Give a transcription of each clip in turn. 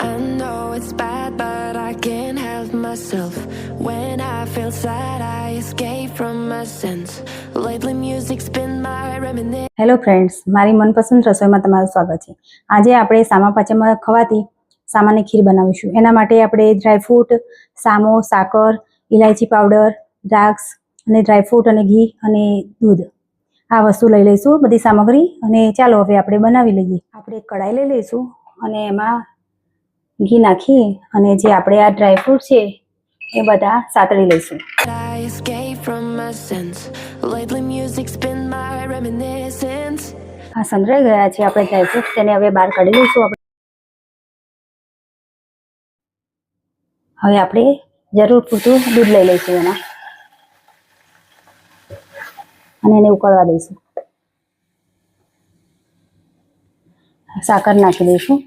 I know it's bad, but I can't help myself. When I feel sad, I escape from my sense. Lately music's been my reminiscence. Hello friends, મારી મનપસંદ રસોઈમાં તમારું સ્વાગત છે. આજે આપણે સામા પાચમમાં ખવાતી સામાની ખીર બનાવીશું. એના માટે આપણે ડ્રાયફ્રૂટ, સામો, સાકર, ઇલાયચી પાવડર, દ્રાક્ષ અને ડ્રાયફ્રૂટ અને ઘી અને દૂધ આ વસ્તુ લઈ લઈશું, બધી સામગ્રી. અને ચાલો હવે આપણે બનાવી લઈએ. આપણે કઢાઈ લઈ લઈશું અને એમાં ઘી નાખી અને જે આપણે આ ડ્રાયફ્રૂટ છે એ બધા સાતળી લઈશું. I escape from my sense. Lately music's been my reminiscence. આ સંતરાઈ ગયા છે આપણે ડ્રાયફ્રૂટ, તેને હવે બહાર કાઢી લઈશું. હવે આપણે જરૂર પૂરતું દૂધ લઈ લઈશું એના અને એને ઉકળવા દઈશું. સાકર નાખી દઈશું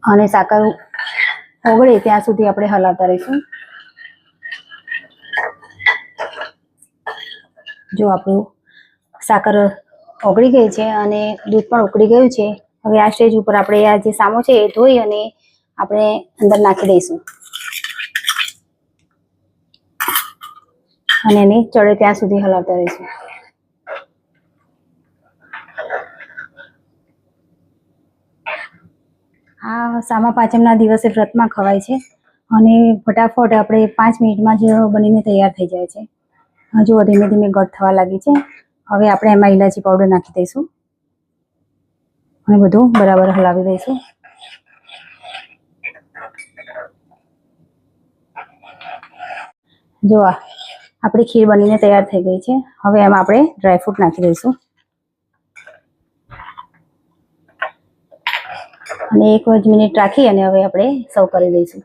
અને સાકર ઓગળે ત્યાં સુધી આપણે હલાવતા રહીશું. જો આપણું સાકર ઓગળી ગઈ છે અને દૂધ પણ ઉકળી ગયું છે. હવે આ સ્ટેજ ઉપર આપણે આ જે સામો છે એ ધોઈ અને આપણે અંદર નાખી દઈશું અને એને ચડે ત્યાં સુધી હલાવતા રહીશું. આ સામા પાંચમના દિવસે વ્રતમાં ખવાય છે અને ફટાફટ આપણે 5 મિનિટમાં જ બનીને તૈયાર થઈ જાય છે. હજુ ધીમે ધીમે ગળ થવા લાગી છે. હવે આપણે એમાં ઇલાયચી પાવડર નાખી દઈશું અને બધું બરાબર હલાવી દઈશું. જો આપણી ખીર બનીને તૈયાર થઈ ગઈ છે. હવે એમાં આપણે ડ્રાયફ્રૂટ નાખી દઈશું અને 1 મિનિટ રાખી અને હવે આપણે સર્વ કરી દઈશું.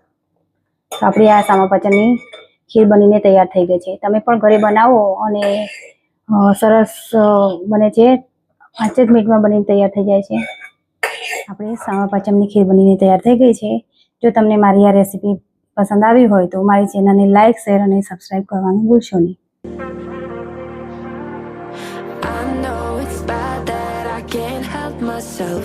તો આપણી આ સામા પાચમની ખીર બનીને તૈયાર થઈ ગઈ છે. તમે પણ ઘરે બનાવો અને સરસ બને છે. 5 જ મિનિટમાં બનીને તૈયાર થઈ જાય છે. આપણે સામા પાચમની ખીર બનીને તૈયાર થઈ ગઈ છે. જો તમને મારી આ રેસીપી પસંદ આવી હોય તો મારી ચેનલને લાઈક, શેર અને સબસ્ક્રાઈબ કરવાનું ભૂલશો નહીં. I know it's bad that I can't help myself.